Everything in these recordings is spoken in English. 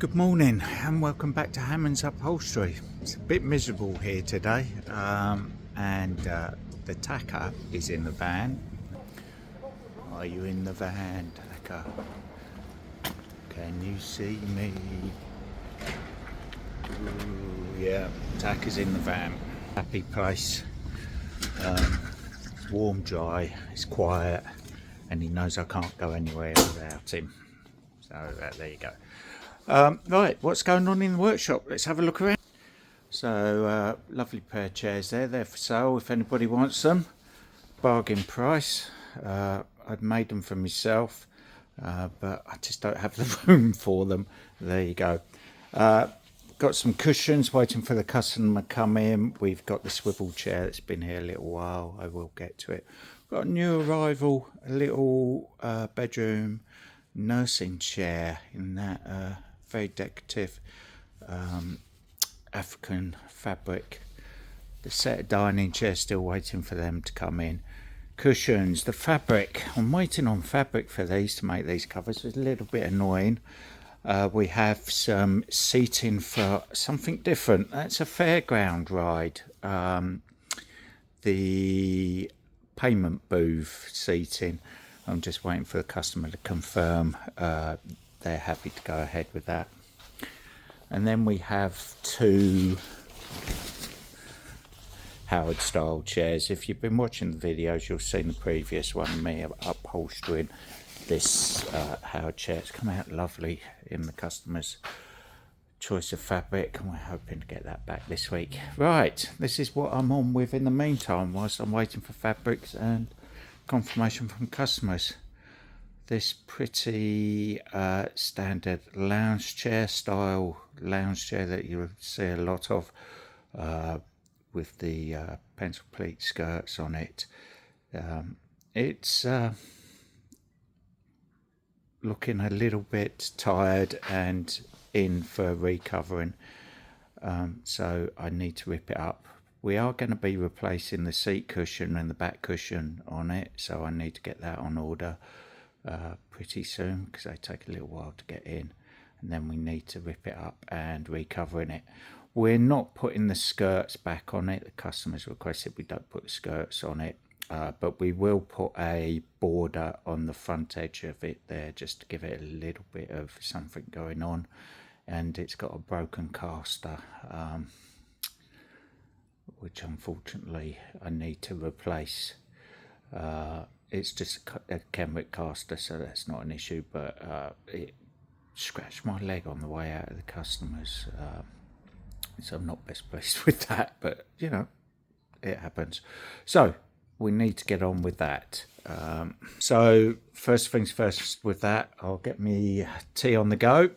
Good morning and welcome back to Hammond's Upholstery. It's a bit miserable here today, and the tacker is in the van. Are you in the van, tacker? Can you see me? Ooh, yeah, tacker's in the van. Happy place. It's warm, dry, it's quiet, and he knows I can't go anywhere without him. So there you go. Right, what's going on in the workshop? Let's have a look around. So, lovely pair of chairs there. They're for sale if anybody wants them. Bargain price. I've made them for myself, but I just don't have the room for them. There you go. Got some cushions waiting for the customer to come in. We've got the swivel chair that's been here a little while. I will get to it. Got a new arrival, a little bedroom nursing chair in that very decorative African fabric. The set of dining chairs still waiting for them to come in. Cushions, the fabric. I'm waiting on fabric for these to make these covers. It's a little bit annoying. We have some seating for something different. That's a fairground ride. The payment booth seating. I'm just waiting for the customer to confirm they're happy to go ahead with that. And then we have two Howard style chairs. If you've been watching the videos, you'll see the previous one, me upholstering this Howard chair. It's come out lovely in the customer's choice of fabric, and we're hoping to get that back this week. Right, this is what I'm on with in the meantime whilst I'm waiting for fabrics and confirmation from customers. This pretty standard lounge chair style lounge chair that you see a lot of, with the pencil pleat skirts on it. It's looking a little bit tired and in for recovering, so I need to rip it up. We are going to be replacing the seat cushion and the back cushion on it, so I need to get that on order pretty soon because they take a little while to get in, and then we need to rip it up and recovering it. We're not putting the skirts back on it. The customers requested we don't put the skirts on it, but we will put a border on the front edge of it there just to give it a little bit of something going on. And it's got a broken caster, which unfortunately I need to replace. It's just a Kenwick caster, so that's not an issue, but it scratched my leg on the way out of the customers, so I'm not best pleased with that, but you know, it happens. So we need to get on with that. So first things first with that, I'll get me tea on the go.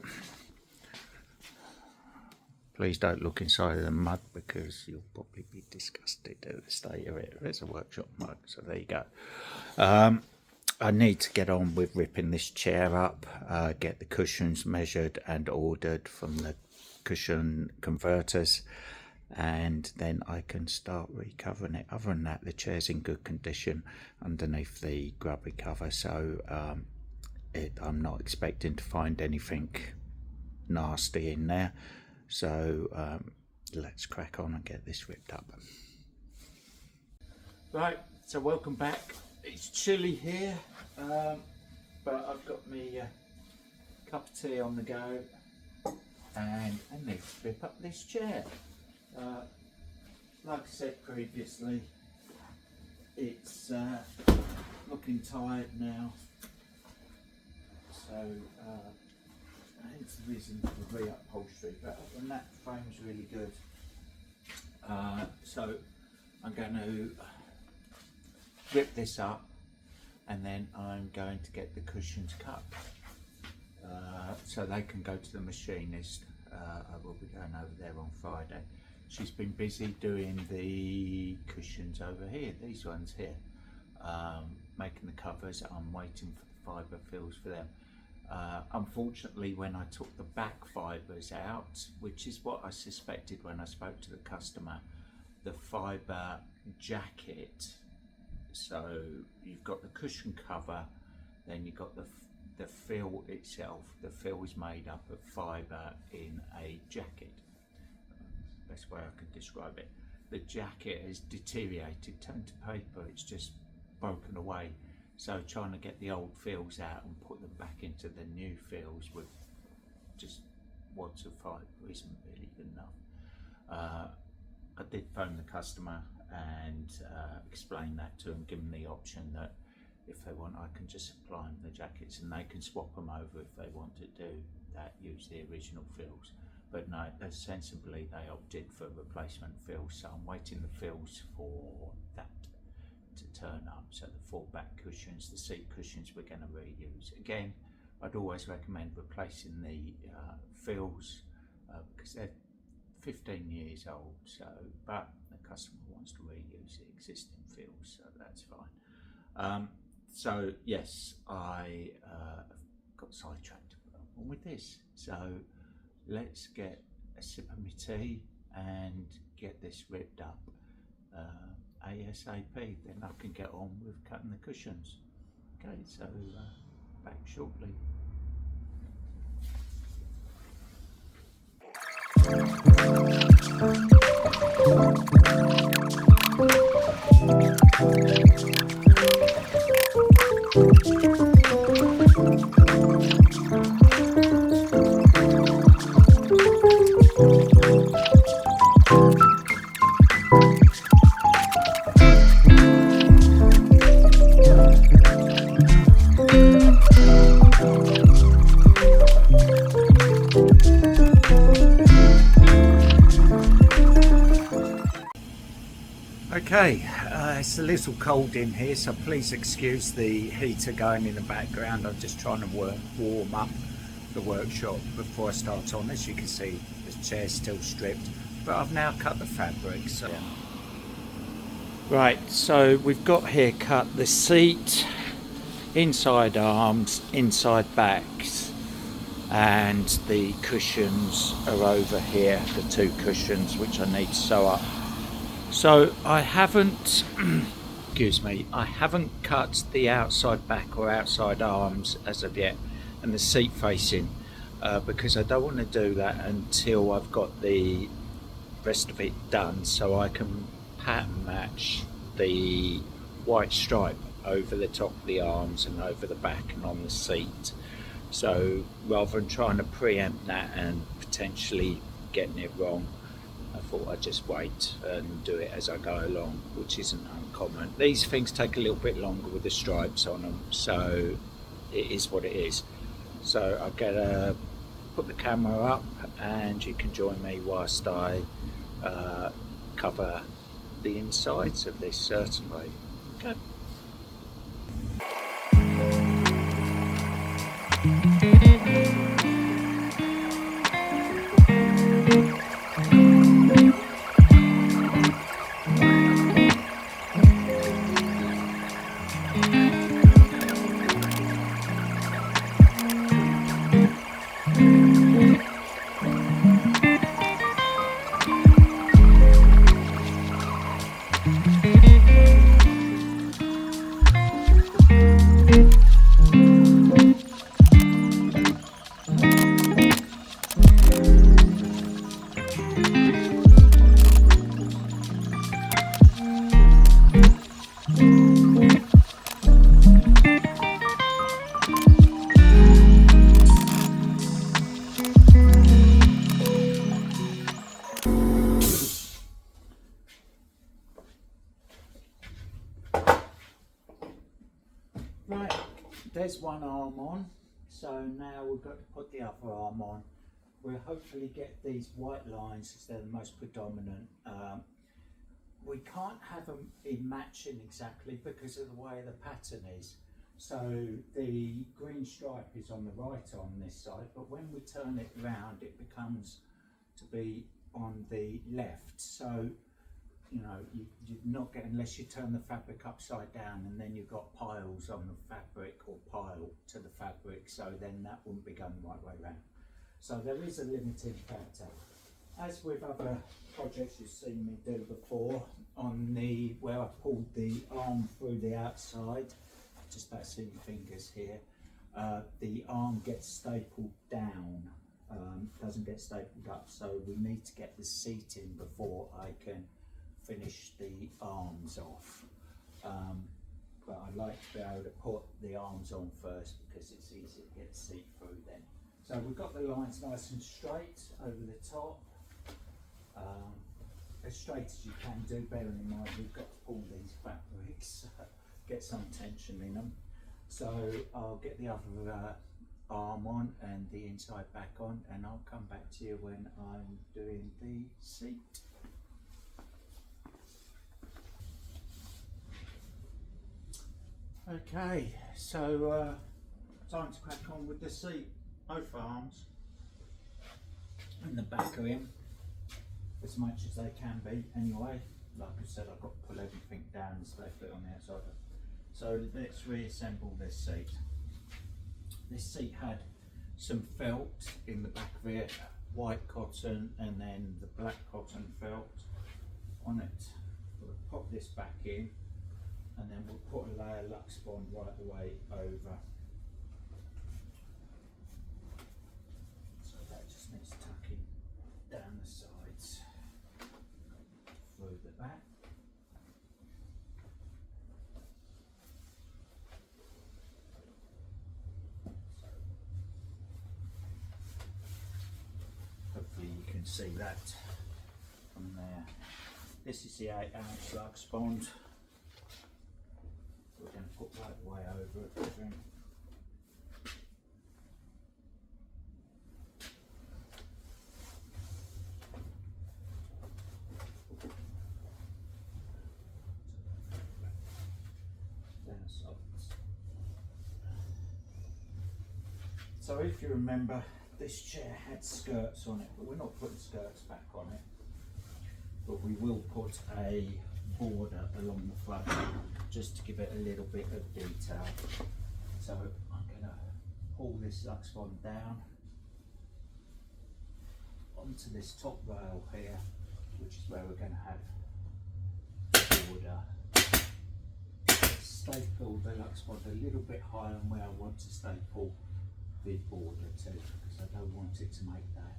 Please don't look inside of the mug because you'll probably be disgusted at the state of it. It's a workshop mug, so there you go. I need to get on with ripping this chair up, get the cushions measured and ordered from the cushion converters, and then I can start recovering it. Other than that, the chair's in good condition underneath the grubby cover, so I'm not expecting to find anything nasty in there. So let's crack on and get this ripped up. Right, so welcome back. It's chilly here, but I've got me cup of tea on the go, and I need to rip up this chair. Like I said previously, it's looking tired now, so hence the reason for the re-upholstery, but other than that, the frame's really good. So I'm going to rip this up, and then I'm going to get the cushions cut, so they can go to the machinist. I will be going over there on Friday. She's been busy doing the cushions over here, these ones here, making the covers. I'm waiting for the fibre fills for them. Unfortunately, when I took the back fibres out, which is what I suspected when I spoke to the customer, the fibre jacket, so you've got the cushion cover, then you've got the the fill itself, the fill is made up of fibre in a jacket. Best way I could describe it. The jacket has deteriorated, turned to paper, it's just broken away. So trying to get the old fills out and put them back into the new fills with just wads of fibre isn't really enough. I did phone the customer and explain that to them, give them the option that if they want, I can just supply them the jackets and they can swap them over if they want to do that, use the original fills. But no, sensibly they opted for replacement fills, so I'm waiting the fills for that to turn up. So the four back cushions, the seat cushions we're going to reuse. Again, I'd always recommend replacing the fills because they're 15 years old, so but the customer wants to reuse the existing fills, so that's fine. So yes, I got sidetracked on with this, so let's get a sip of my tea and get this ripped up ASAP, then I can get on with cutting the cushions. Okay, so back shortly. Okay, it's a little cold in here, so please excuse the heater going in the background. I'm just trying to warm up the workshop before I start on. As you can see, the chair's still stripped, but I've now cut the fabric. So right, so we've got here cut the seat, inside arms, inside backs, and the cushions are over here, the two cushions which I need to sew up. So I haven't, excuse me, I haven't cut the outside back or outside arms as of yet, and the seat facing, because I don't want to do that until I've got the rest of it done, so I can pattern match the white stripe over the top of the arms and over the back and on the seat. So rather than trying to preempt that and potentially getting it wrong, I thought I'd just wait and do it as I go along, which isn't uncommon. These things take a little bit longer with the stripes on them, so it is what it is. So I'll put the camera up and you can join me whilst I cover the insides of this certainly. Okay. Right, there's one arm on, so now we've got to put the other arm on. We'll hopefully get these white lines as they're the most predominant. We can't have them in matching exactly because of the way the pattern is. So the green stripe is on the right on this side, but when we turn it round it becomes to be on the left. So you know, you're not getting, unless you turn the fabric upside down and then you've got piles on the fabric or pile to the fabric, so then that wouldn't be going the right way round. So there is a limiting factor. As with other projects you've seen me do before, on the where I pulled the arm through the outside, just about see my fingers here, the arm gets stapled down, doesn't get stapled up, so we need to get the seat in before I can finish the arms off. But I like to be able to put the arms on first because it's easy to get the seat through then. So we've got the lines nice and straight over the top, as straight as you can do, bearing in mind we've got to pull these back bricks, get some tension in them. So I'll get the other arm on and the inside back on, and I'll come back to you when I'm doing the seat. Okay, so time to crack on with the seat. Both arms and the back of him, as much as they can be anyway. Like I said, I've got to pull everything down and staple it on the outside. So let's reassemble this seat. This seat had some felt in the back of it, white cotton and then the black cotton felt on it. We'll pop this back in and then we'll put a layer of Lux Bond right the way over. So that just needs tucking down the sides through the back. Hopefully you can see that from there. This is the 8-ounce Lux Bond. We're going to put right the way over everything. So if you remember, this chair had skirts on it, but we're not putting skirts back on it. But we will put a border along the front just to give it a little bit of detail. So I'm going to pull this Lux Bond down onto this top rail here, which is where we're going to have the border. Staple the Lux Bond a little bit higher than where I want to staple the border to, because I don't want it to make that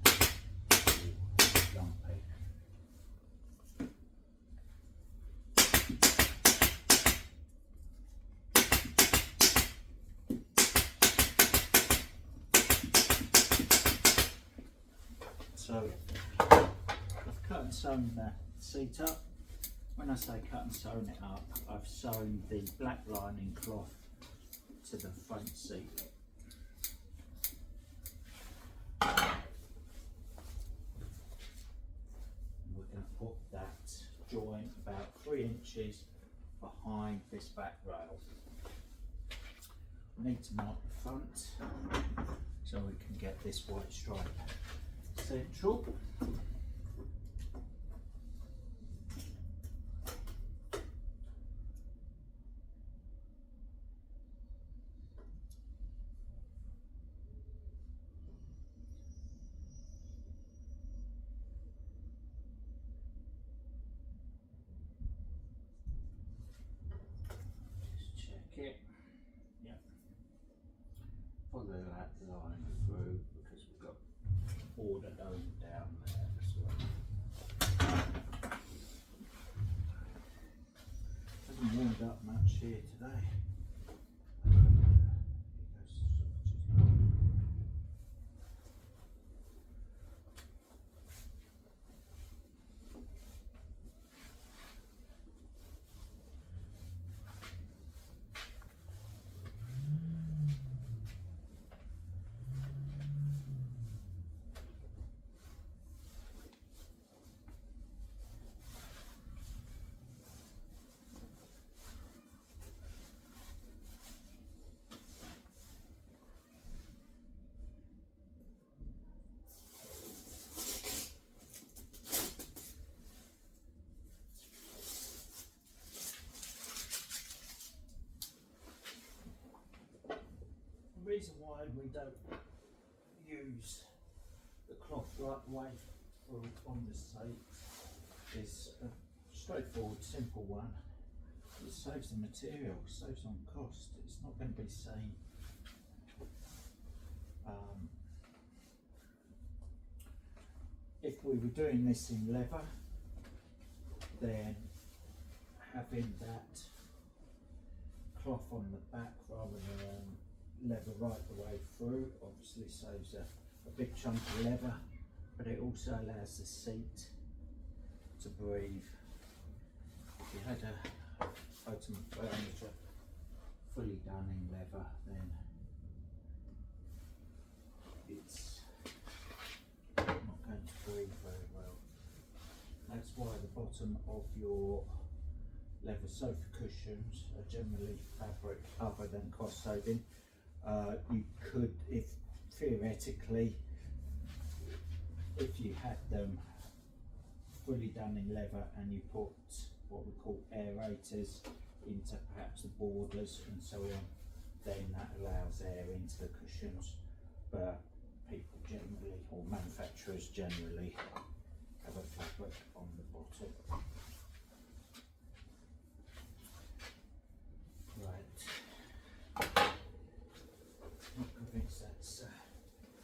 lumpy. So I've cut and sewn the seat up. When I say cut and sewn it up, I've sewn the black lining cloth to the front seat. We're going to put that joint about 3 inches behind this back rail. We need to mark the front so we can get this white stripe central. Just check it. Yep. Follow that line through because we've got border going down there as well. Hasn't warmed up much here today. The reason why we don't use the cloth right way on the seat is a straightforward, simple one. It saves the material, saves on cost. It's not going to be seen Um, if we were doing this in leather, then having that cloth on the back rather than leather right the way through obviously saves a big chunk of leather, but it also allows the seat to breathe. If you had a item of furniture fully done in leather, then it's not going to breathe very well. That's why the bottom of your leather sofa cushions are generally fabric other than cost saving. You could, if theoretically, if you had them fully done in leather and you put what we call aerators into perhaps the borders and so on, then that allows air into the cushions. But people generally, or manufacturers generally, have a fabric on the bottom. Right, not convinced that's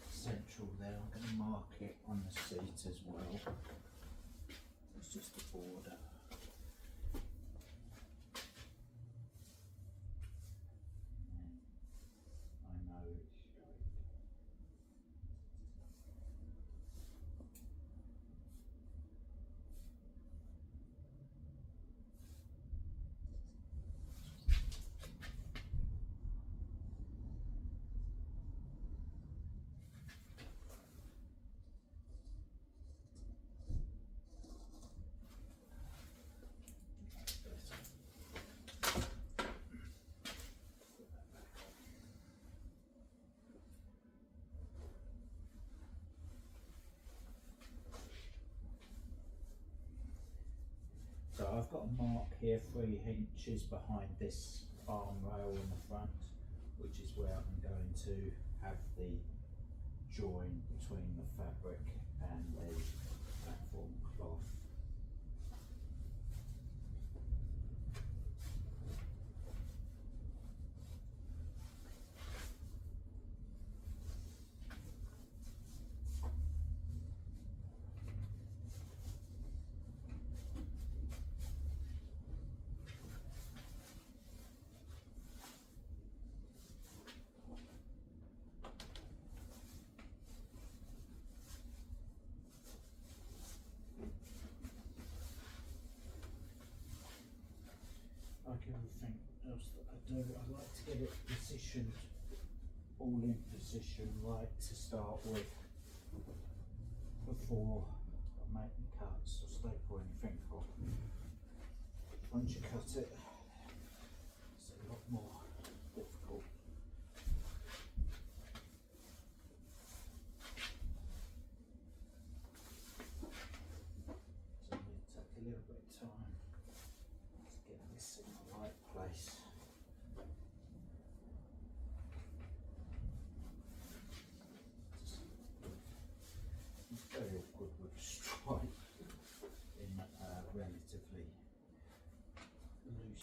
central there. I'm going to mark it on the seat as well. It's just a border. I know it's straight. So I've got a mark here 3 inches behind this arm rail in the front, which is where I'm going to have the join between the fabric and the platform cloth. Like everything else that I do, I like to get it positioned, all in position right to start with, before I make the cuts or staple anything for. Once you cut it, it's a lot more difficult. So you need to take a little bit of time to get this in the right place. It's very awkward with a stripe in relatively loose.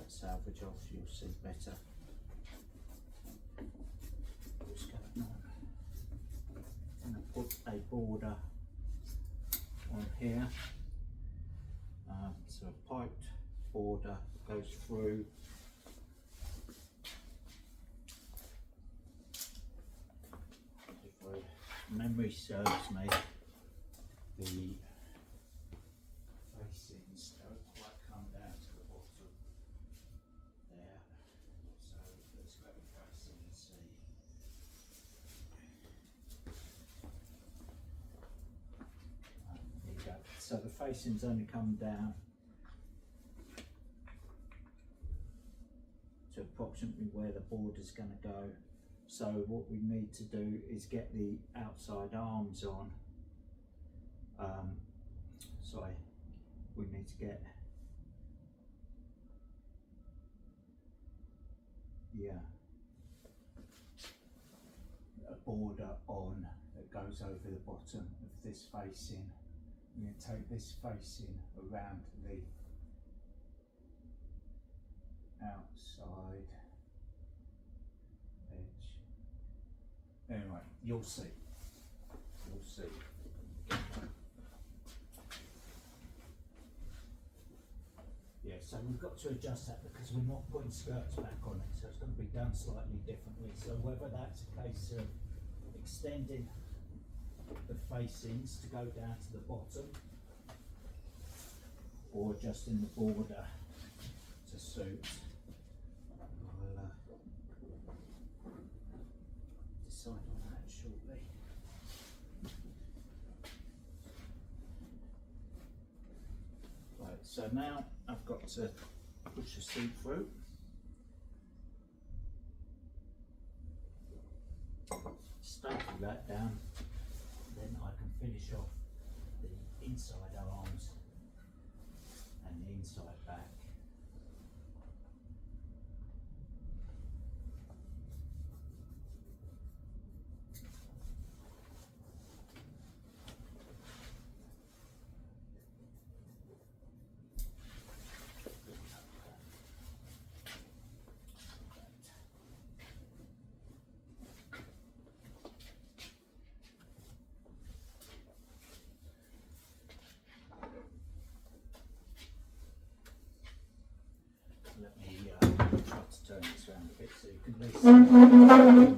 Salvage off, you'll see better what's going on. I'm going to put a border on here, so a piped border goes through. If memory serves me, the facings don't quite come down to the bottom there, so let's go facing and see. so the facing's only come down to approximately where the border's going to go. So what we need to do is get the outside arms on. We need to get a border on that goes over the bottom of this facing. We're going to take this facing around the outside edge. Anyway, you'll see. Yeah, so we've got to adjust that because we're not putting skirts back on it, so it's going to be done slightly differently. So whether that's a case of extending the facings to go down to the bottom or adjusting the border to suit, I'll decide on that shortly. Right, so now I've got to push the seat through. Staple that down, then I can finish off the inside arms and the inside back. Let me try to turn this around a bit so you can at least see on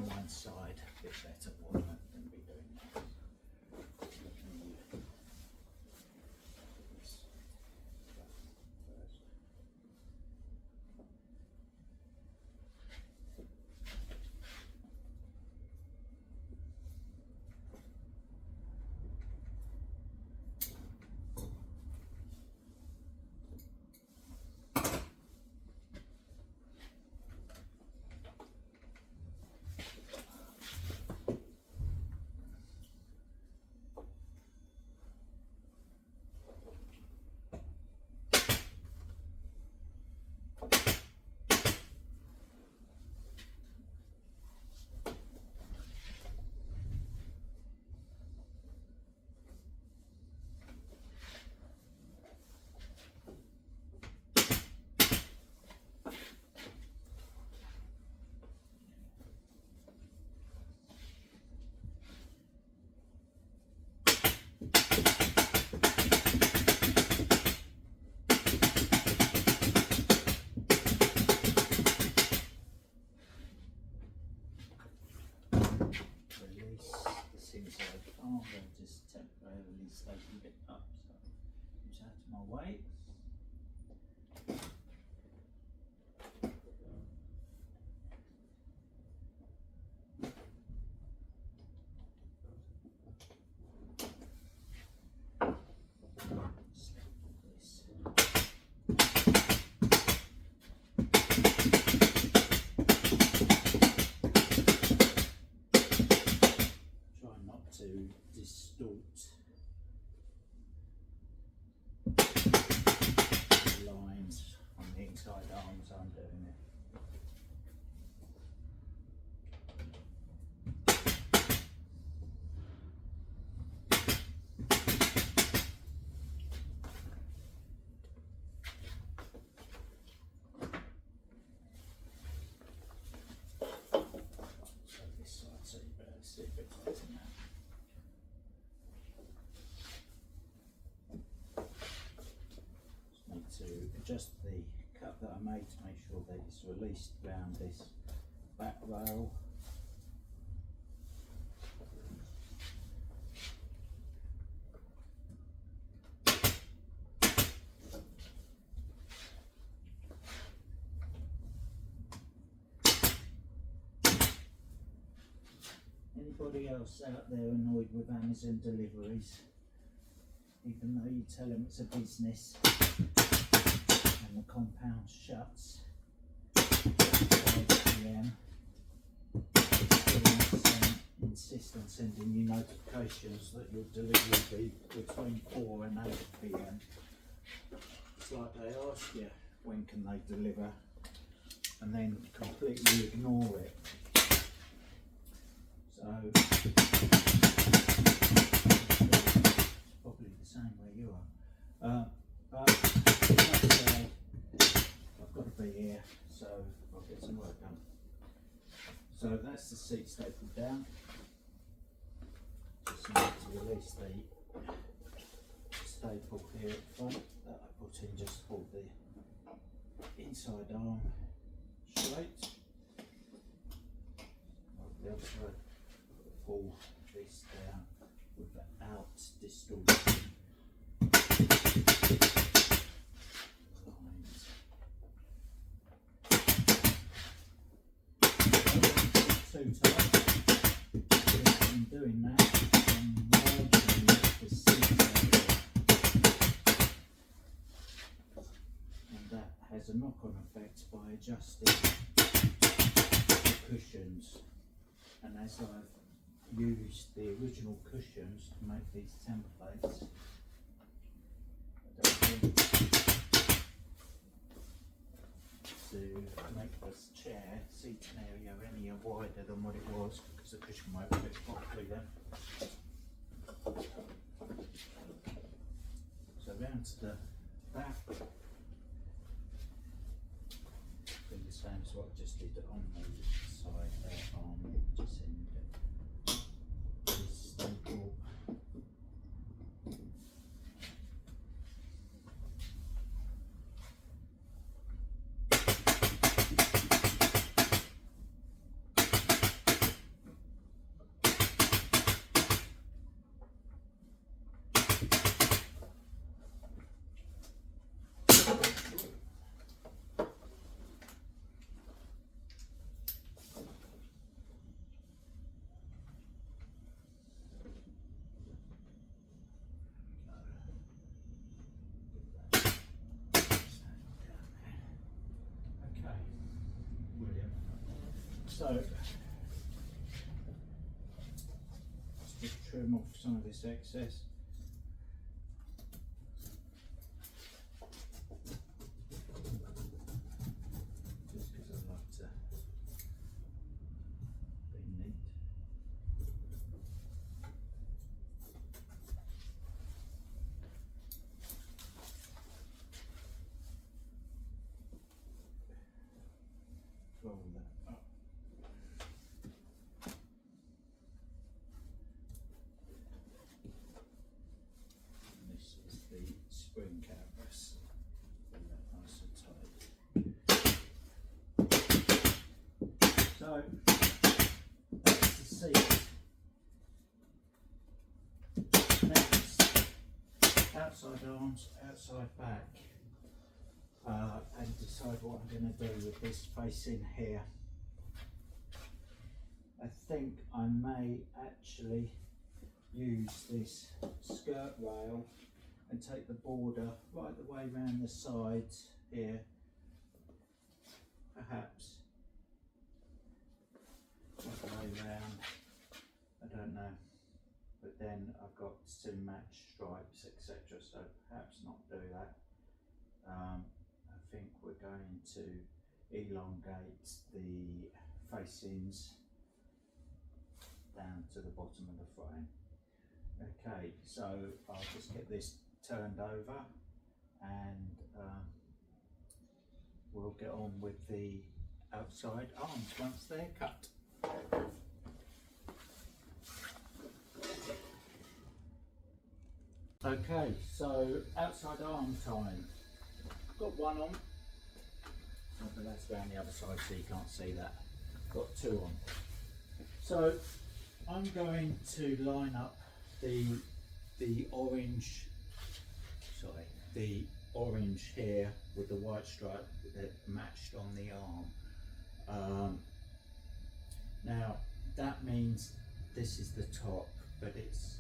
one side a bit better what I'm going to be doing now. I'll just temporarily slightly bit up, so it's out of my way. To distort the lines on the inside arms. I'm doing it. So this side, so you better see a bit better now. To adjust the cut that I made to make sure that it's released around this back rail. Anybody else out there annoyed with Amazon deliveries? even though you tell them it's a business and the compound shuts at 5 p.m. Insist on sending you notifications that your delivery will be between 4 and 8 p.m. It's like they ask you when can they deliver and then completely ignore it. So probably the same where you are. But like I say, I've got to be here, so I'll get some work done. So that's the seat stapled down. Just need to release the staple here at the front that I put in just to hold the inside arm straight. The other side, pull this down without distortion. Too tight. In doing that, I'm largely the seat area, and that has a knock-on effect by adjusting the cushions. And as I've used the original cushions to make these templates, I don't think to make this chair seating area any wider than what it was, because the cushion won't fit properly then. So round to the back, do the same as what I just did on the side there, just in this staple. So, let's just trim off some of this excess. Just because I like to be neat. Roll that up. Spring canvas, and that nice and tight. So that's the seat. Next, outside arms, outside back, and decide what I'm going to do with this facing here. I think I may actually use this skirt rail and take the border right the way around the sides here, perhaps right the way round, I don't know, but then I've got some match stripes etc, so perhaps not do that. I think we're going to elongate the facings down to the bottom of the frame. Okay, so I'll just get this turned over and we'll get on with the outside arms once they're cut. Okay, so outside arm time. Got one on, but that's around the other side so you can't see that. Got two on. So I'm going to line up the orange here with the white stripe that matched on the arm. Now that means this is the top, but it's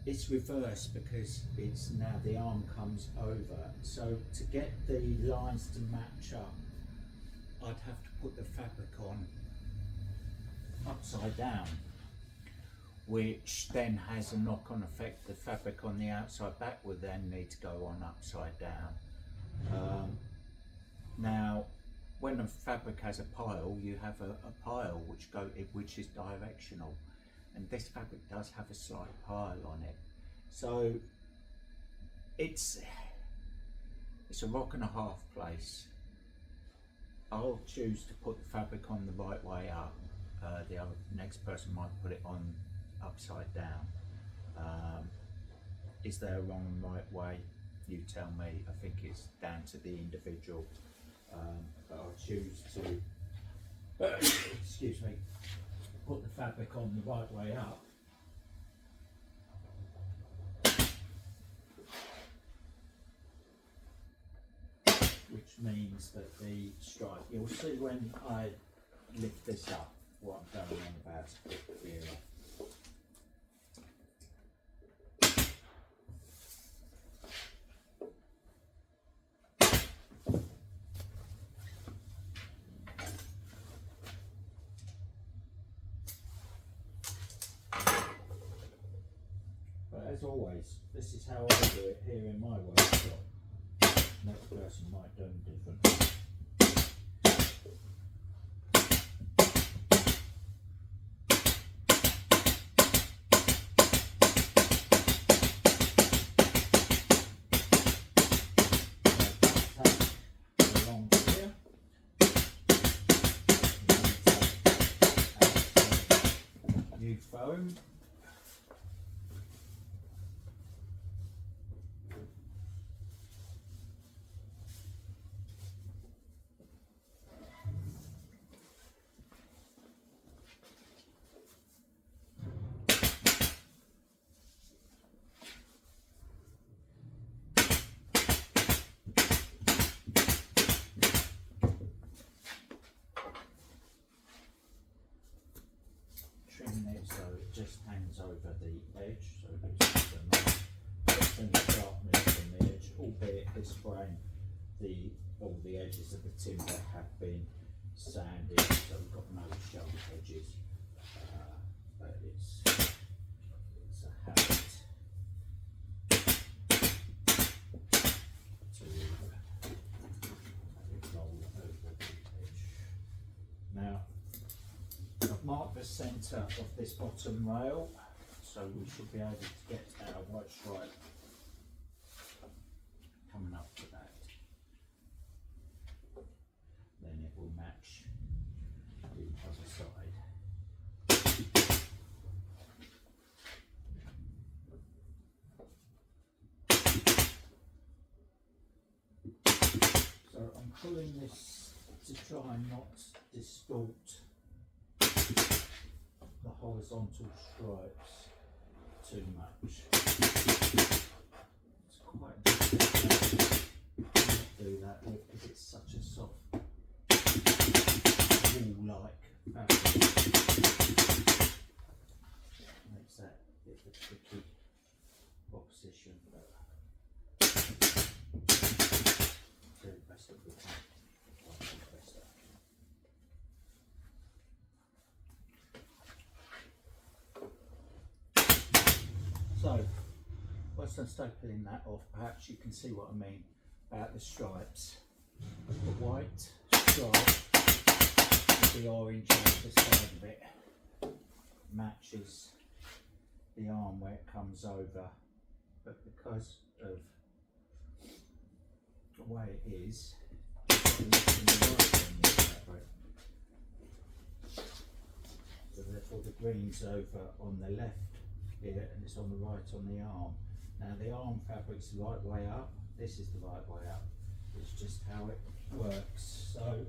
it's reversed because it's now the arm comes over. So to get the lines to match up, I'd have to put the fabric on upside down, which then has a knock-on effect. The fabric on the outside back will then need to go on upside down. Now, when a fabric has a pile, you have a pile which is directional, and this fabric does have a slight pile on it. So it's a rock and a half place. I'll choose to put the fabric on the right way up. The next person might put it on upside down. Is there a wrong and right way? You tell me. I think it's down to the individual. But I'll choose to excuse me, put the fabric on the right way up. Which means that the stripe, you'll see when I lift this up what I'm going on about a bit clearer. But as always, this is how I do it here in my workshop. Next person might do them different. New foam. Trim it so it just hangs over the edge, so it gives it a sharpness on the edge, albeit this frame, all the edges of the timber have been sanded, so we've got no sharp edges, but it's a habit to roll over the edge. Now, I've marked the centre of this bottom rail, so we should be able to get our white stripe coming up to that. Then it will match the other side. So I'm pulling this to try and not distort the horizontal stripes too much. It's quite difficult to do that with because it's such a soft wool-like fabric. Makes that a bit of a tricky proposition, but do the best that we can. So, once I'm stapling that off, perhaps you can see what I mean about the stripes. The white stripe with the orange on the side of it matches the arm where it comes over, but because of the way it is, so therefore the green's over on the left here and it's on the right on the arm. Now the arm fabric's the right way up, this is the right way up. It's just how it works. So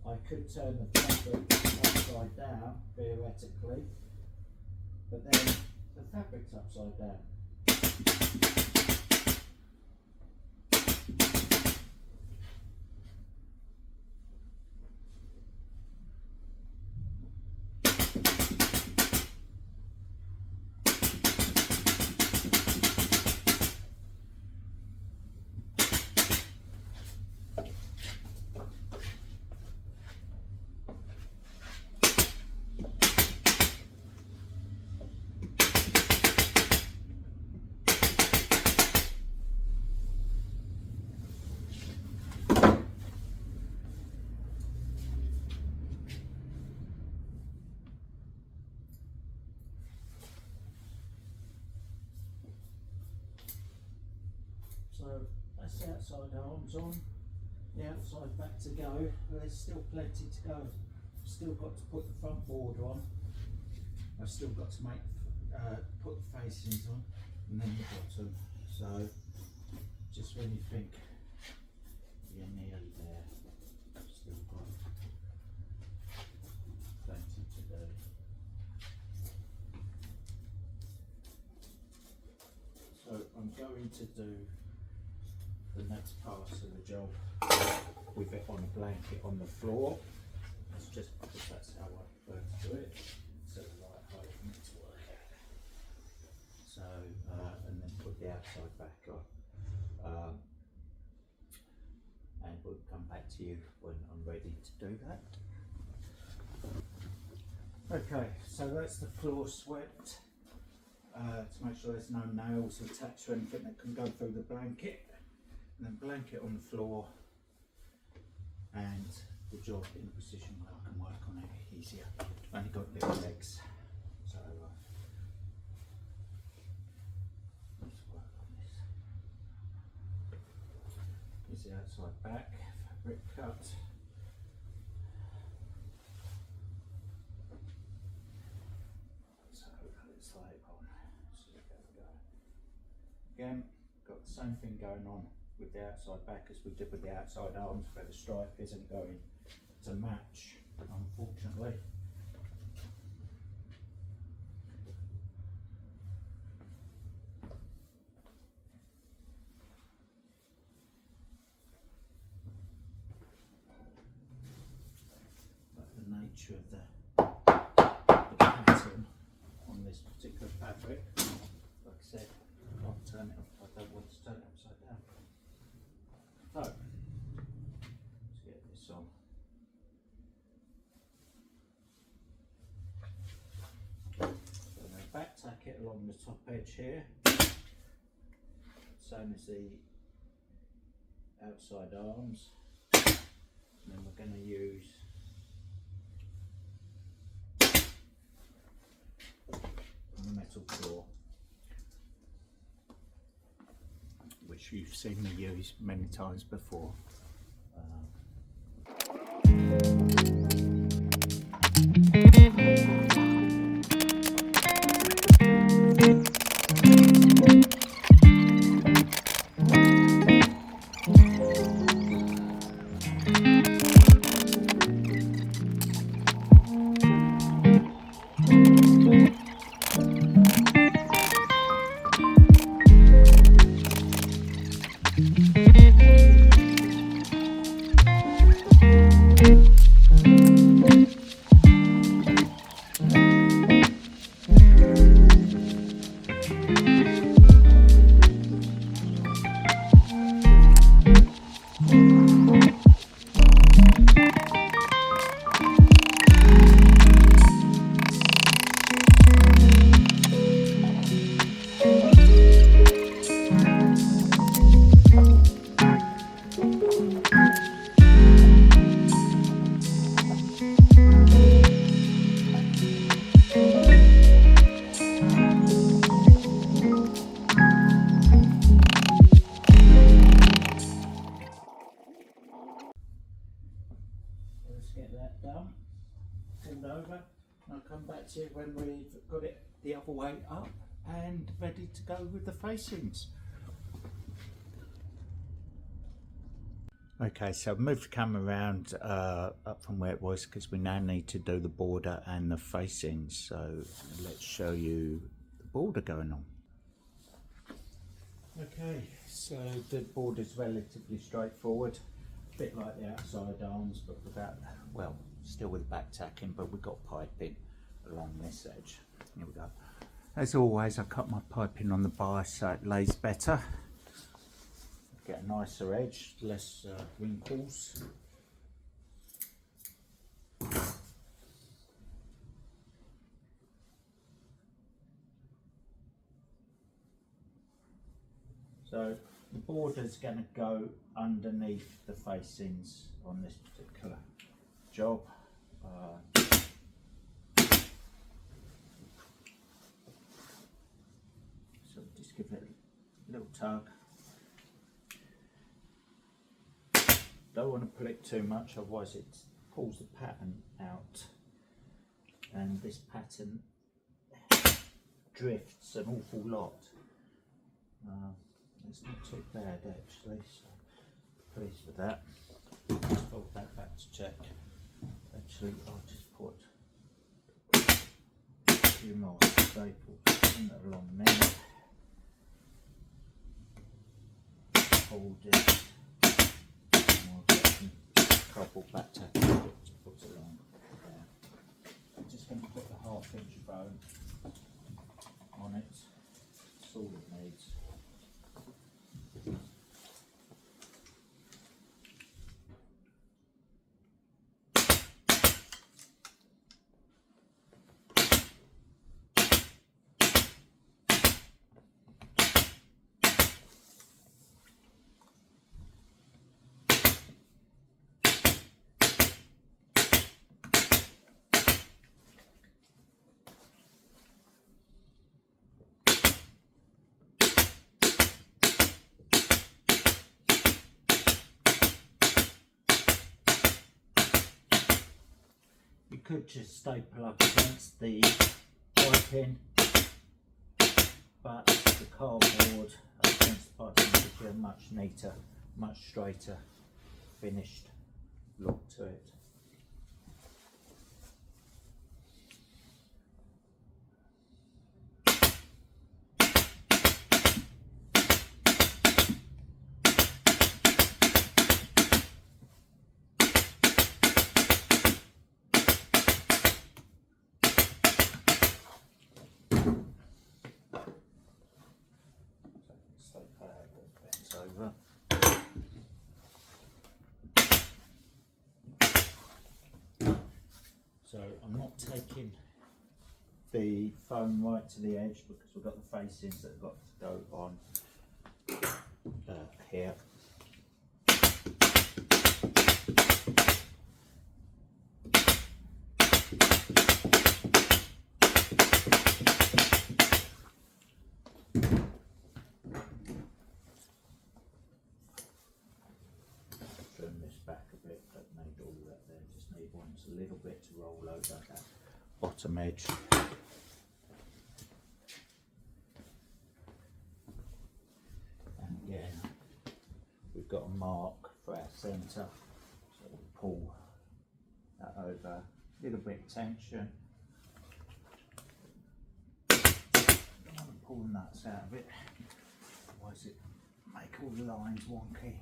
I could turn the fabric upside down theoretically, but then the fabric's upside down. outside arms on, the outside back to go. There's still plenty to go. I've still got to put the front border on. I've still got to make put the facings on, and then the bottom. So just when you think you're nearly there, still got plenty to do. So I'm going to do the next pass of the job with it on a blanket on the floor. That's just because that's how I prefer to do it. So the right height for me to work out. So and then put the outside back on. And we'll come back to you when I'm ready to do that. Okay, so that's the floor swept to make sure there's no nails attached or anything that can go through the blanket. And then blanket on the floor and the job in a position where I can work on it easier. I've only got little legs, so let's work on this. Here's the outside back, fabric cut. So let's lay it on. So there we go. Again, got the same thing going on with the outside back as we did with the outside arms, where the stripe isn't going to match, unfortunately. But the nature of the pattern on this particular fabric, like I said, I can't turn it up. I don't want to turn it upside down. So, let's get this on. So I'm going to back tack it along the top edge here, same as the outside arms, and then we're going to use the metal claw, which you've seen me use many times before. Done, pulled over, and I'll come back to you when we've got it the other way up and ready to go with the facings. Okay, so I've moved the camera around up from where it was because we now need to do the border and the facings. So let's show you the border going on. Okay, so the border's relatively straightforward. Bit like the outside arms, but without, well, still with back tacking, but we've got piping along this edge. Here we go. As always, I cut my piping on the bias so it lays better. Get a nicer edge, less wrinkles. So the border's going to go underneath the facings on this particular job. So just give it a little tug. don't want to pull it too much, otherwise it pulls the pattern out, and this pattern drifts an awful lot. It's not too bad actually, so pleased with that. Let's fold that back to check. Actually, I'll just put a few more staples in along there. Hold it, and we'll get some cardboard back tack to put it along there. I'm just going to put the 1/2 inch bone on it. That's all it needs. You could just staple up against the piping, but the cardboard against the piping gives you a much neater, much straighter finished look to it. Over. So I'm not taking the foam right to the edge because we've got the facings that have got to go on here. Back a bit, don't need all that there, just need one a little bit to roll over that bottom edge. And again, we've got a mark for our centre, so we'll pull that over, a little bit of tension. Don't want to pull nuts out of it, otherwise it make all the lines wonky.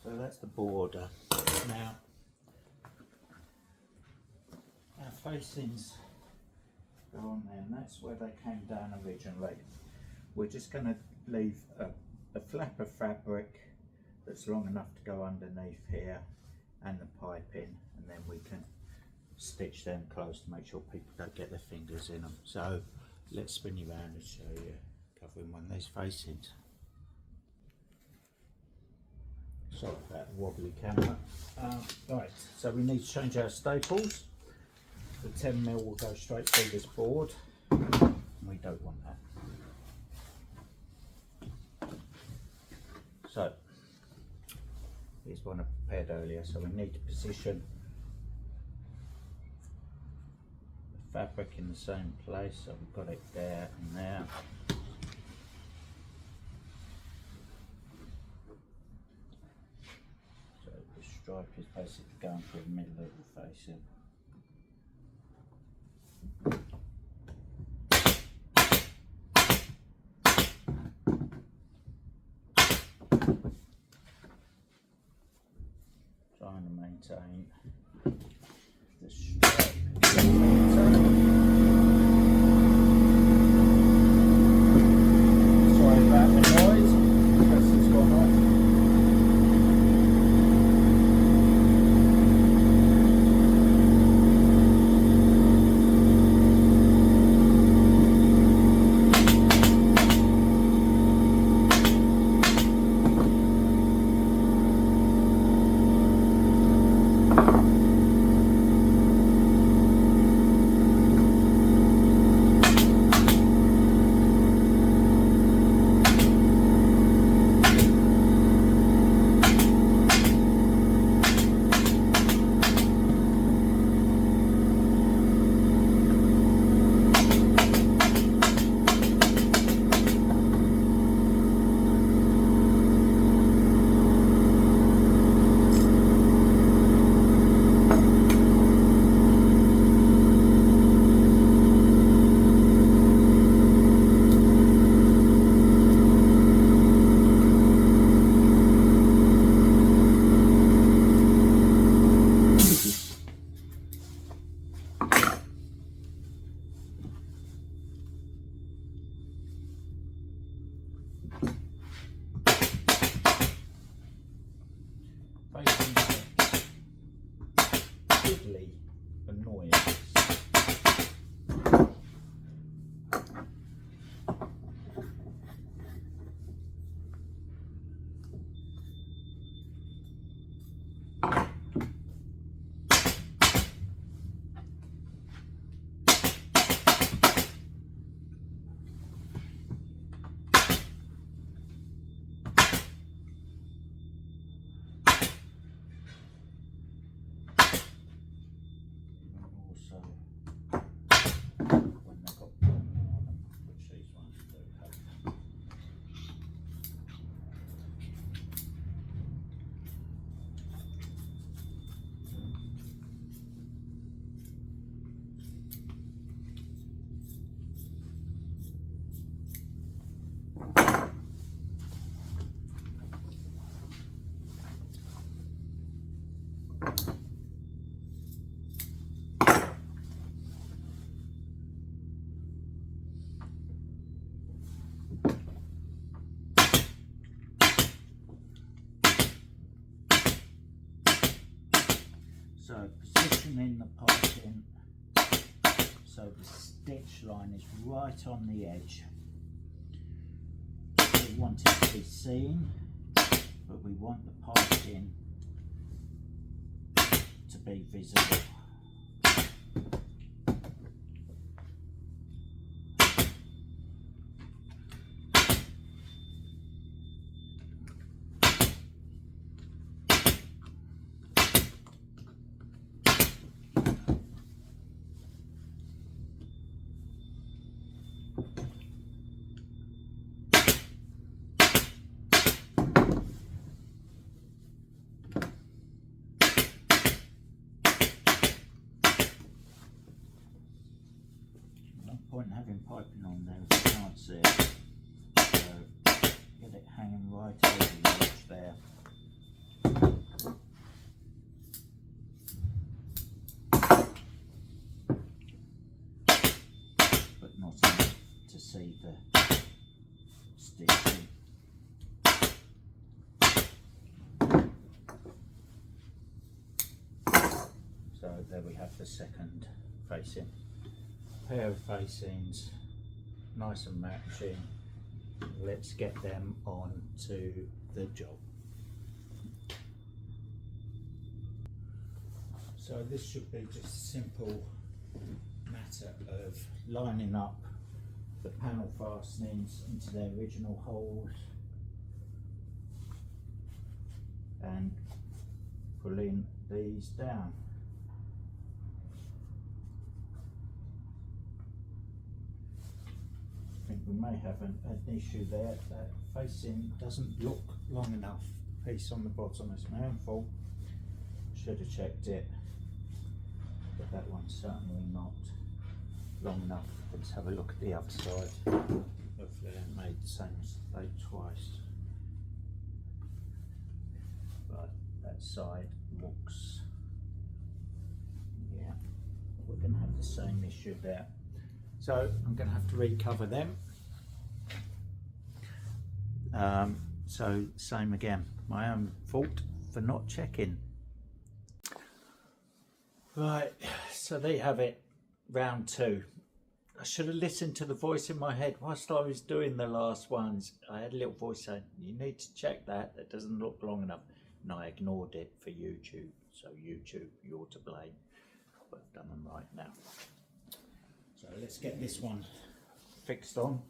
So that's the border. Now, our facings go on there, and that's where they came down originally. We're just going to leave a flap of fabric that's long enough to go underneath here and the piping, and then we can stitch them close to make sure people don't get their fingers in them. So let's spin you around and show you covering one of these facings. Sorry about the wobbly camera. Right, so we need to change our staples. The 10mm will go straight through this board. We don't want that. So, here's one I prepared earlier. So we need to position the fabric in the same place. So we've got it there and there. Stripe is basically going through the middle of the facing. maintain the strap. Sorry about the noise, because it's gone off. Fiddly annoyance. So positioning the piping so the stitch line is right on the edge. We want it to be seen, but we want the piping to be visible. Point in having piping on there if you can't see it, so get it hanging right over the edge there. But not enough to see the stitching. So there we have the second facing. Pair of facings, nice and matching. Let's get them on to the job. So this should be just a simple matter of lining up the panel fastenings into their original holes and pulling these down. I think we may have an issue there. That facing doesn't look long enough. Piece on the bottom is my own fault. Should have checked it, but that one's certainly not long enough. Let's have a look at the other side. Hopefully I made the same mistake twice. But that side looks going to have the same issue there. So I'm going to have to recover them. So same again, my own fault for not checking. Right, so there you have it, round 2. I should have listened to the voice in my head whilst I was doing the last ones. I had a little voice saying, you need to check that, that doesn't look long enough. And I ignored it for YouTube. So YouTube, you're to blame. But I've done them right now. So let's get this one fixed on.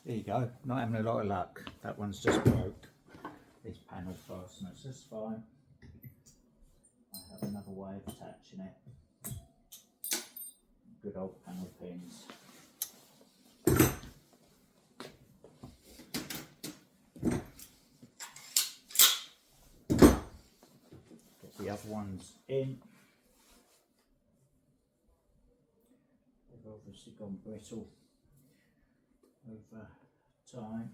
There you go, not having a lot of luck. That one's just broke. These panel fasteners, that's fine. I have another way of attaching it. Good old panel pins. Get the other ones in. They've obviously gone brittle over time.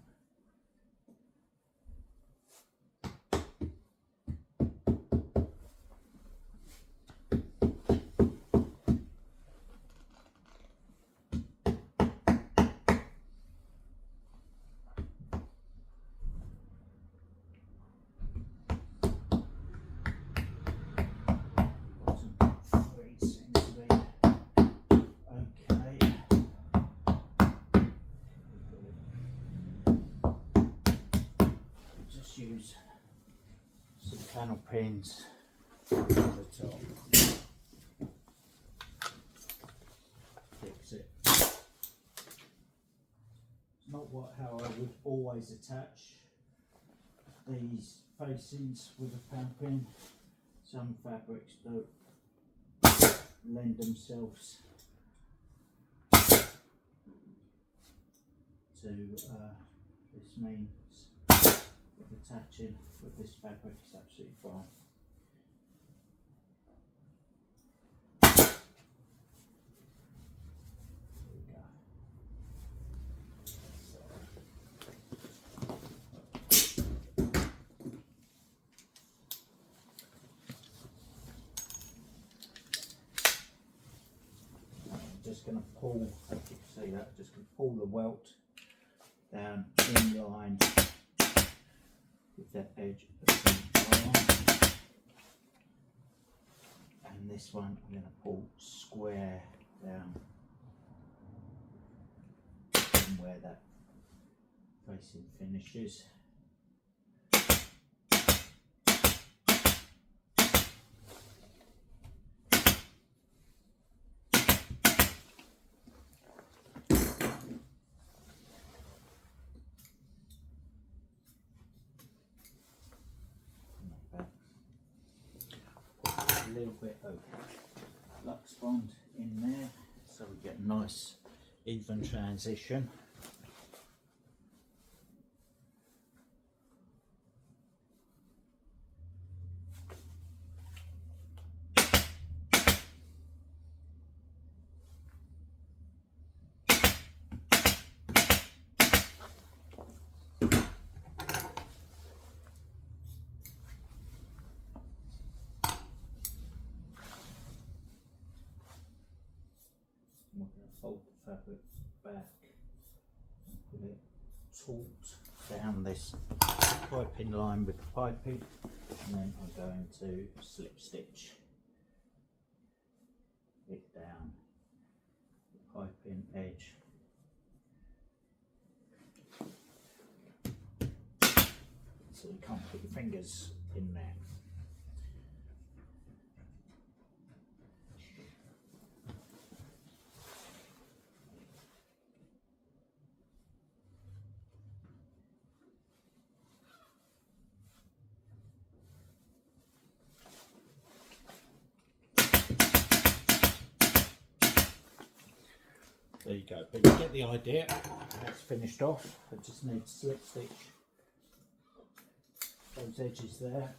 Use some panel pins at the top. Fix it. It's not how I would always attach these facings with a panel pin. Some fabrics don't lend themselves to this means attaching with this fabric is absolutely fine. I'm just going to pull, if you can see that, just going to pull the welt down in line with that edge of the bar. And this one I'm going to pull square down from where that facing finishes. A little bit of Lux Bond in there so we get a nice even transition. I'm going to fold the fabric back and put it taut down this piping line with the piping, and then I'm going to slip stitch it down the piping edge. So you can't put your fingers in there. you go. But you get the idea. That's finished off. I just need to slip stitch those edges there.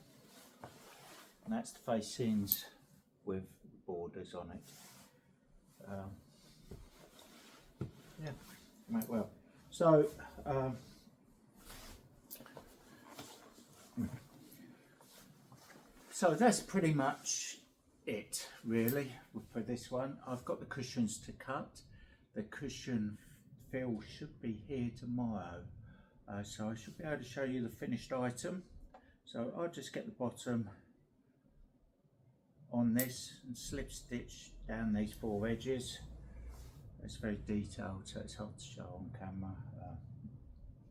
And that's the facings with borders on it. Yeah, might well. So, so that's pretty much it, really, for this one. I've got the cushions to cut. The cushion fill should be here tomorrow, so I should be able to show you the finished item. So I'll just get the bottom on this and slip stitch down these 4 edges. It's very detailed, so it's hard to show on camera.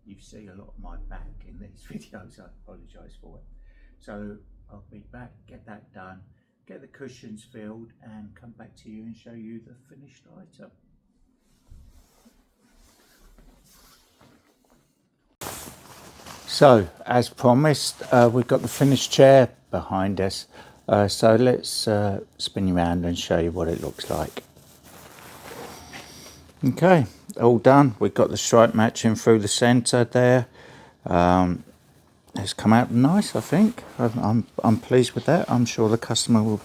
You see a lot of my back in these videos, I apologise for it. So I'll be back, get that done, get the cushions filled and come back to you and show you the finished item. So, as promised, we've got the finished chair behind us. So let's spin you around and show you what it looks like. Okay, all done. We've got the stripe matching through the centre there. It's come out nice, I think. I'm pleased with that. I'm sure the customer will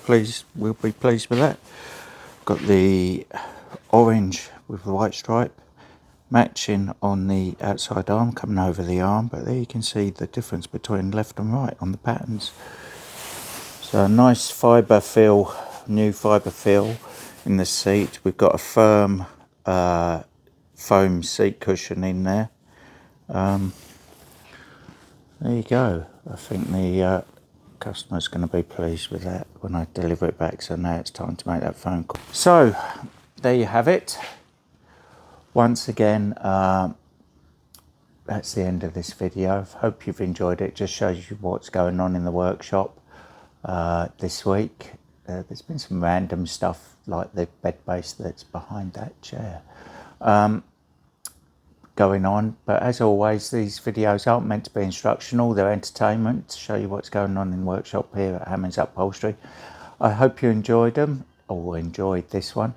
be pleased with that. Got the orange with the white stripe matching on the outside arm, coming over the arm, but there you can see the difference between left and right on the patterns. So a nice fibre feel, new fibre feel in the seat. We've got a firm foam seat cushion in there. There you go. I think the customer's going to be pleased with that when I deliver it back. So now it's time to make that phone call. So there you have it. Once again, that's the end of this video. Hope you've enjoyed it. Just shows you what's going on in the workshop this week. There's been some random stuff like the bed base that's behind that chair going on, but as always, these videos aren't meant to be instructional. They're entertainment, to show you what's going on in the workshop here at Hammond's Upholstery. I hope you enjoyed them or enjoyed this one.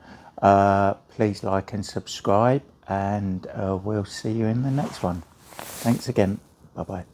Please like and subscribe, and we'll see you in the next one. Thanks again. Bye bye.